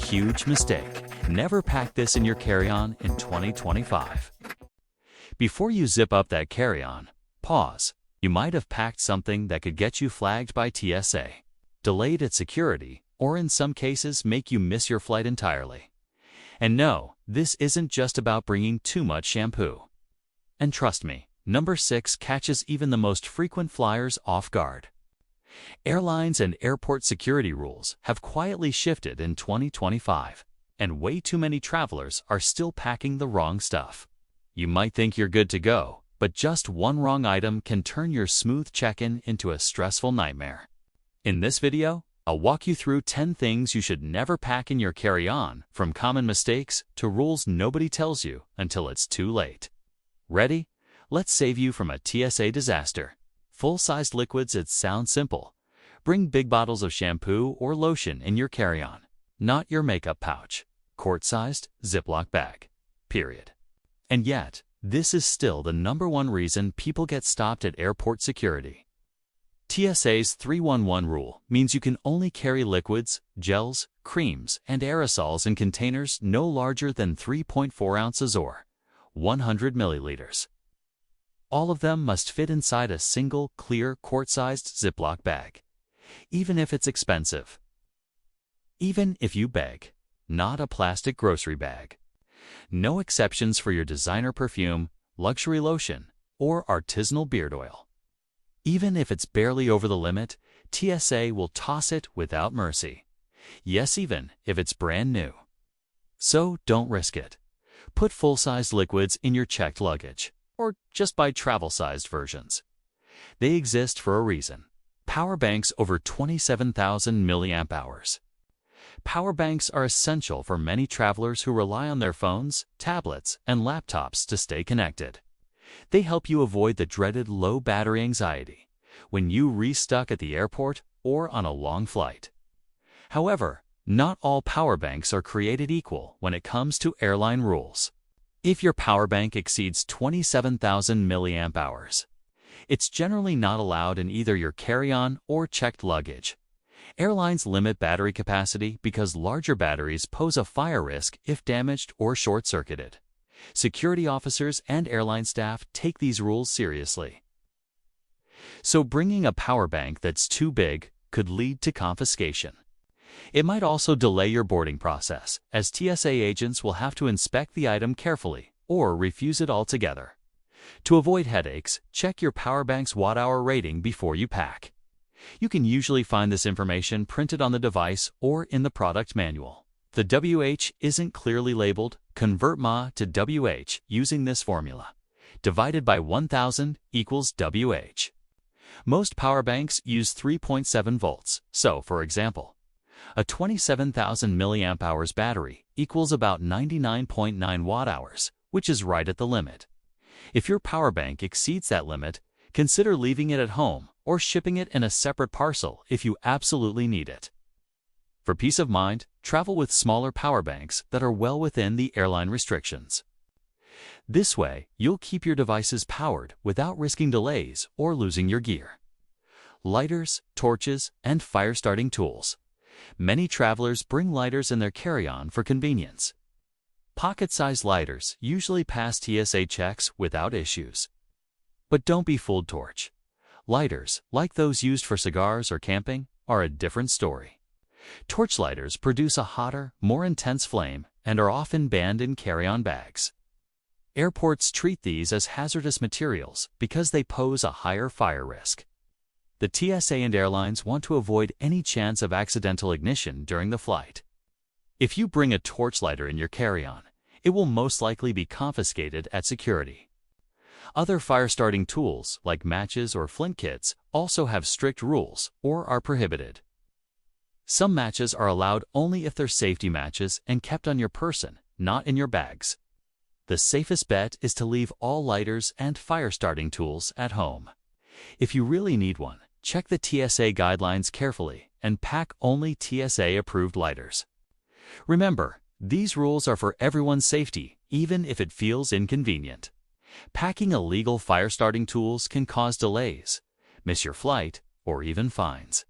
huge mistake. Never pack this in your carry-on in 2025. Before you zip up that carry-on, pause. You might have packed something that could get you flagged by TSA, delayed at security, or in some cases make you miss your flight entirely. And no, this isn't just about bringing too much shampoo. And trust me, number 6 catches even the most frequent flyers off guard. Airlines and airport security rules have quietly shifted in 2025, and way too many travelers are still packing the wrong stuff. You might think you're good to go, but just one wrong item can turn your smooth check-in into a stressful nightmare. In this video, I'll walk you through 10 things you should never pack in your carry-on, from common mistakes to rules nobody tells you until it's too late. Ready? Let's save you from a TSA disaster. Full-sized liquids. It sounds simple. Bring big bottles of shampoo or lotion in your carry-on, not your makeup pouch. Quart-sized Ziploc bag. Period. And yet, this is still the #1 reason people get stopped at airport security. TSA's 311 rule means you can only carry liquids, gels, creams, and aerosols in containers no larger than 3.4 ounces or 100 milliliters. All of them must fit inside a single, clear, quart-sized Ziploc bag, even if it's expensive. Even if you beg, not a plastic grocery bag. No exceptions for your designer perfume, luxury lotion, or artisanal beard oil. Even if it's barely over the limit, TSA will toss it without mercy. Yes, even if it's brand new. So don't risk it. Put full-sized liquids in your checked luggage, or just buy travel-sized versions. They exist for a reason. Power banks over 27,000 milliamp hours. Power banks are essential for many travelers who rely on their phones, tablets, and laptops to stay connected. They help you avoid the dreaded low battery anxiety when you restuck at the airport or on a long flight. However, not all power banks are created equal when it comes to airline rules. If your power bank exceeds 27,000 milliamp hours, it's generally not allowed in either your carry-on or checked luggage. Airlines limit battery capacity because larger batteries pose a fire risk if damaged or short-circuited. Security officers and airline staff take these rules seriously. So bringing a power bank that's too big could lead to confiscation. It might also delay your boarding process, as TSA agents will have to inspect the item carefully or refuse it altogether. To avoid headaches, check your power bank's watt-hour rating before you pack. You can usually find this information printed on the device or in the product manual. The WH isn't clearly labeled. Convert mAh to WH using this formula. Divided by 1000 equals WH. Most power banks use 3.7 volts, so, for example, a 27,000 milliamp hours battery equals about 99.9 watt-hours, which is right at the limit. If your power bank exceeds that limit, consider leaving it at home or shipping it in a separate parcel if you absolutely need it. For peace of mind, travel with smaller power banks that are well within the airline restrictions. This way, you'll keep your devices powered without risking delays or losing your gear. Lighters, torches, and fire-starting tools. Many travelers bring lighters in their carry-on for convenience. Pocket-sized lighters usually pass TSA checks without issues. But don't be fooled. Torch lighters, like those used for cigars or camping, are a different story. Torch lighters produce a hotter, more intense flame and are often banned in carry-on bags. Airports treat these as hazardous materials because they pose a higher fire risk. The TSA and airlines want to avoid any chance of accidental ignition during the flight. If you bring a torch lighter in your carry-on, it will most likely be confiscated at security. Other fire-starting tools, like matches or flint kits, also have strict rules or are prohibited. Some matches are allowed only if they're safety matches and kept on your person, not in your bags. The safest bet is to leave all lighters and fire-starting tools at home. If you really need one, check the TSA guidelines carefully and pack only TSA-approved lighters. Remember, these rules are for everyone's safety, even if it feels inconvenient. Packing illegal fire-starting tools can cause delays, miss your flight, or even fines.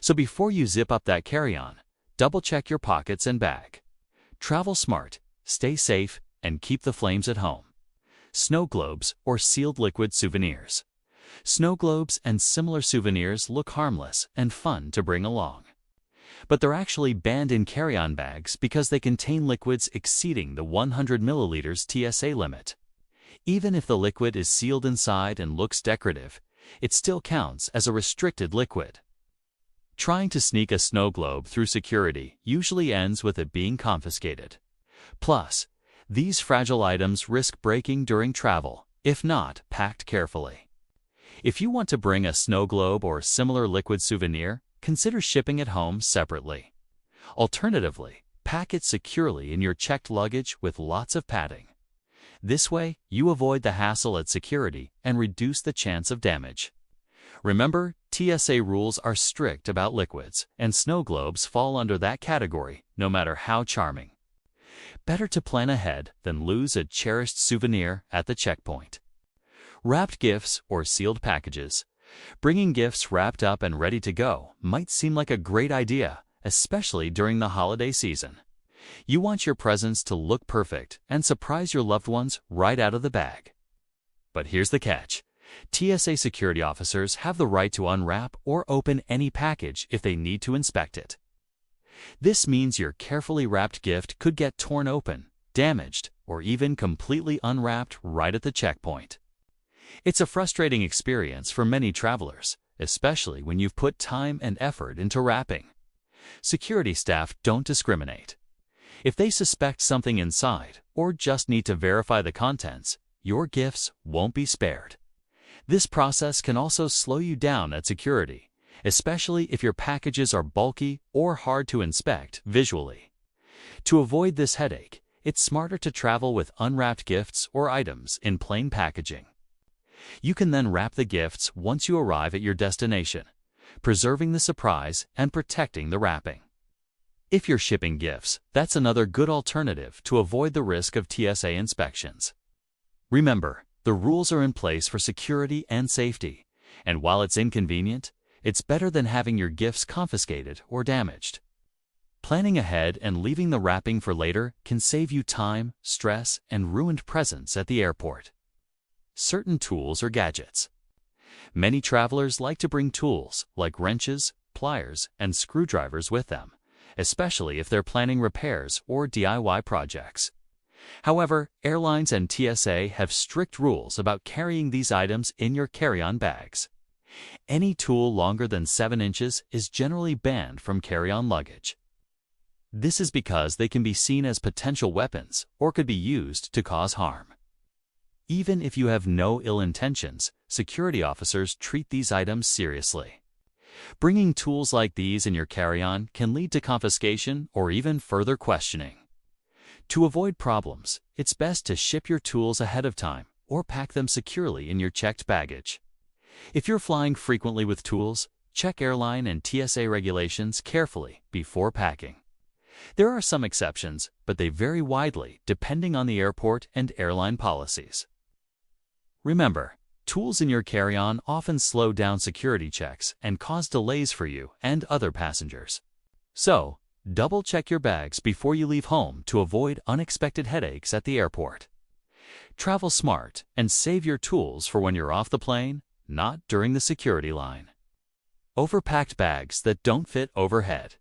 So before you zip up that carry-on, double-check your pockets and bag. Travel smart, stay safe, and keep the flames at home. Snow globes or sealed liquid souvenirs. Snow globes and similar souvenirs look harmless and fun to bring along. But they're actually banned in carry-on bags because they contain liquids exceeding the 100 milliliters TSA limit. Even if the liquid is sealed inside and looks decorative, it still counts as a restricted liquid. Trying to sneak a snow globe through security usually ends with it being confiscated. Plus, these fragile items risk breaking during travel, if not packed carefully. If you want to bring a snow globe or similar liquid souvenir, consider shipping it home separately. Alternatively, pack it securely in your checked luggage with lots of padding. This way, you avoid the hassle at security and reduce the chance of damage. Remember, TSA rules are strict about liquids, and snow globes fall under that category, no matter how charming. Better to plan ahead than lose a cherished souvenir at the checkpoint. Wrapped gifts or sealed packages. Bringing gifts wrapped up and ready to go might seem like a great idea, especially during the holiday season. You want your presents to look perfect and surprise your loved ones right out of the bag. But here's the catch. TSA security officers have the right to unwrap or open any package if they need to inspect it. This means your carefully wrapped gift could get torn open, damaged, or even completely unwrapped right at the checkpoint. It's a frustrating experience for many travelers, especially when you've put time and effort into wrapping. Security staff don't discriminate. If they suspect something inside or just need to verify the contents, your gifts won't be spared. This process can also slow you down at security, especially if your packages are bulky or hard to inspect visually. To avoid this headache, it's smarter to travel with unwrapped gifts or items in plain packaging. You can then wrap the gifts once you arrive at your destination, preserving the surprise and protecting the wrapping. If you're shipping gifts, that's another good alternative to avoid the risk of TSA inspections. Remember, the rules are in place for security and safety, and while it's inconvenient, it's better than having your gifts confiscated or damaged. Planning ahead and leaving the wrapping for later can save you time, stress, and ruined presents at the airport. Certain tools or gadgets. Many travelers like to bring tools like wrenches, pliers, and screwdrivers with them, especially if they're planning repairs or DIY projects. However, airlines and TSA have strict rules about carrying these items in your carry-on bags. Any tool longer than 7 inches is generally banned from carry-on luggage. This is because they can be seen as potential weapons or could be used to cause harm. Even if you have no ill intentions, security officers treat these items seriously. Bringing tools like these in your carry-on can lead to confiscation or even further questioning. To avoid problems, it's best to ship your tools ahead of time or pack them securely in your checked baggage. If you're flying frequently with tools, check airline and TSA regulations carefully before packing. There are some exceptions, but they vary widely depending on the airport and airline policies. Remember, tools in your carry-on often slow down security checks and cause delays for you and other passengers. So, double-check your bags before you leave home to avoid unexpected headaches at the airport. Travel smart and save your tools for when you're off the plane, not during the security line. Overpacked bags that don't fit overhead.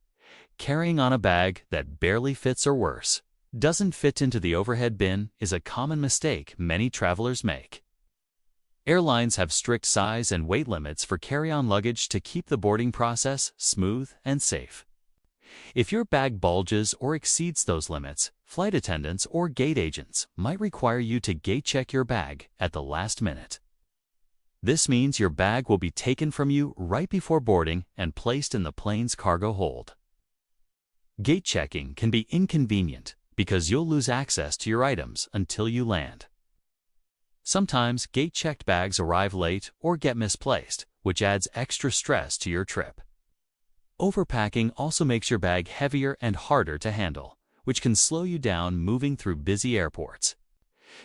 Carrying on a bag that barely fits or worse, doesn't fit into the overhead bin is a common mistake many travelers make. Airlines have strict size and weight limits for carry-on luggage to keep the boarding process smooth and safe. If your bag bulges or exceeds those limits, flight attendants or gate agents might require you to gate check your bag at the last minute. This means your bag will be taken from you right before boarding and placed in the plane's cargo hold. Gate checking can be inconvenient because you'll lose access to your items until you land. Sometimes gate-checked bags arrive late or get misplaced, which adds extra stress to your trip. Overpacking also makes your bag heavier and harder to handle, which can slow you down moving through busy airports.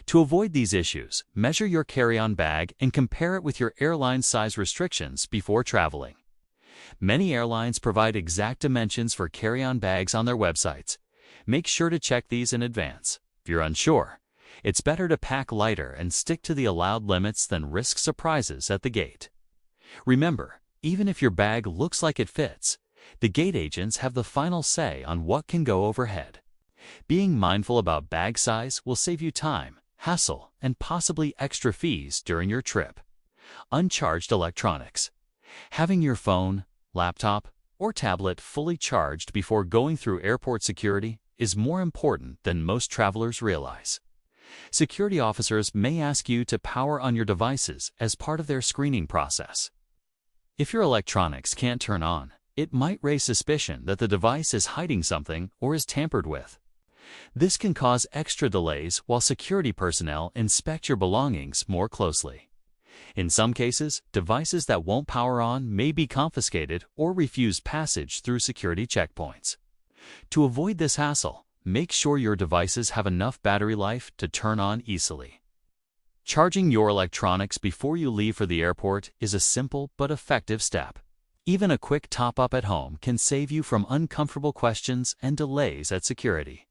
To avoid these issues, measure your carry-on bag and compare it with your airline size restrictions before traveling. Many airlines provide exact dimensions for carry-on bags on their websites. Make sure to check these in advance. If you're unsure, it's better to pack lighter and stick to the allowed limits than risk surprises at the gate. Remember, even if your bag looks like it fits, the gate agents have the final say on what can go overhead. Being mindful about bag size will save you time, hassle, and possibly extra fees during your trip. Uncharged electronics. Having your phone, laptop, or tablet fully charged before going through airport security is more important than most travelers realize. Security officers may ask you to power on your devices as part of their screening process. If your electronics can't turn on, it might raise suspicion that the device is hiding something or is tampered with. This can cause extra delays while security personnel inspect your belongings more closely. In some cases, devices that won't power on may be confiscated or refuse passage through security checkpoints. To avoid this hassle, make sure your devices have enough battery life to turn on easily. Charging your electronics before you leave for the airport is a simple but effective step. Even a quick top-up at home can save you from uncomfortable questions and delays at security.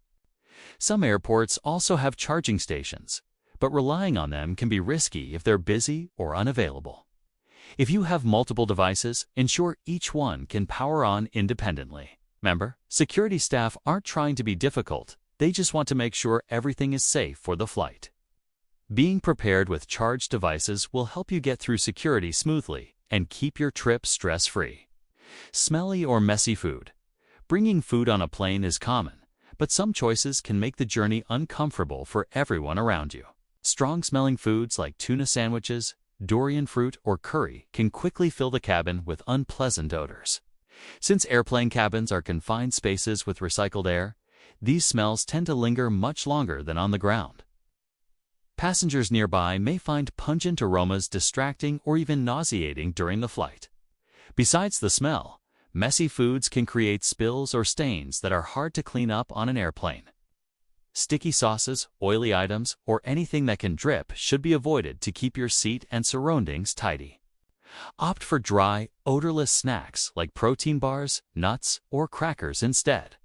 Some airports also have charging stations, but relying on them can be risky if they're busy or unavailable. If you have multiple devices, ensure each one can power on independently. Remember, security staff aren't trying to be difficult, they just want to make sure everything is safe for the flight. Being prepared with charged devices will help you get through security smoothly and keep your trip stress-free. Smelly or messy food. Bringing food on a plane is common, but some choices can make the journey uncomfortable for everyone around you. Strong-smelling foods like tuna sandwiches, durian fruit, or curry can quickly fill the cabin with unpleasant odors. Since airplane cabins are confined spaces with recycled air, these smells tend to linger much longer than on the ground. Passengers nearby may find pungent aromas distracting or even nauseating during the flight. Besides the smell, messy foods can create spills or stains that are hard to clean up on an airplane. Sticky sauces, oily items, or anything that can drip should be avoided to keep your seat and surroundings tidy. Opt for dry, odorless snacks like protein bars, nuts, or crackers instead.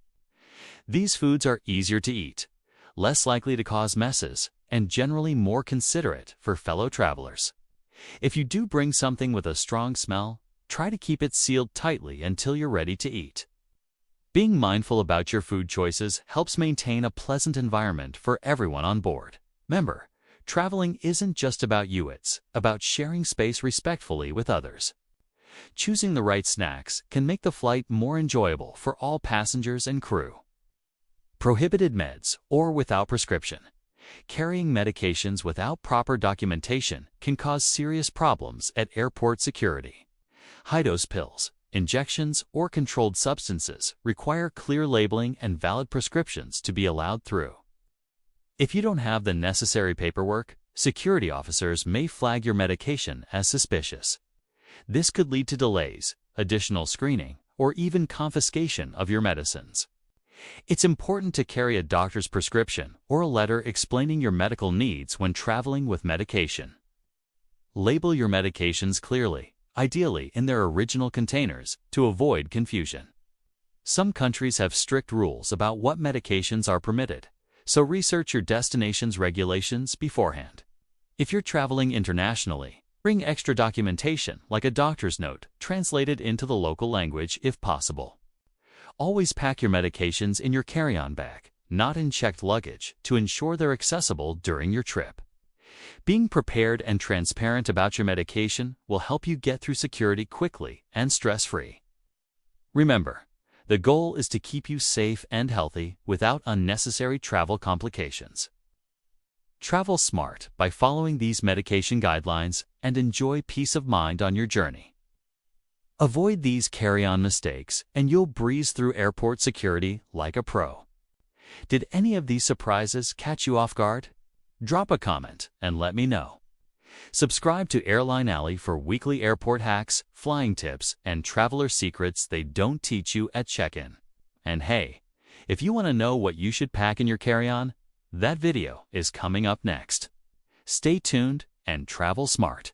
These foods are easier to eat, less likely to cause messes, and generally more considerate for fellow travelers. If you do bring something with a strong smell, try to keep it sealed tightly until you're ready to eat. Being mindful about your food choices helps maintain a pleasant environment for everyone on board. Remember, traveling isn't just about you, it's about sharing space respectfully with others. Choosing the right snacks can make the flight more enjoyable for all passengers and crew. Prohibited meds or without prescription. Carrying medications without proper documentation can cause serious problems at airport security. High-dose pills, injections, or controlled substances require clear labeling and valid prescriptions to be allowed through. If you don't have the necessary paperwork, security officers may flag your medication as suspicious. This could lead to delays, additional screening, or even confiscation of your medicines. It's important to carry a doctor's prescription or a letter explaining your medical needs when traveling with medication. Label your medications clearly, ideally in their original containers, to avoid confusion. Some countries have strict rules about what medications are permitted, so research your destination's regulations beforehand. If you're traveling internationally, bring extra documentation like a doctor's note translated into the local language if possible. Always pack your medications in your carry-on bag, not in checked luggage, to ensure they're accessible during your trip. Being prepared and transparent about your medication will help you get through security quickly and stress-free. Remember, the goal is to keep you safe and healthy without unnecessary travel complications. Travel smart by following these medication guidelines and enjoy peace of mind on your journey. Avoid these carry-on mistakes and you'll breeze through airport security like a pro. Did any of these surprises catch you off guard? Drop a comment and let me know. Subscribe to Airline Alley for weekly airport hacks, flying tips, and traveler secrets they don't teach you at check-in. And hey, if you want to know what you should pack in your carry-on, that video is coming up next. Stay tuned and travel smart.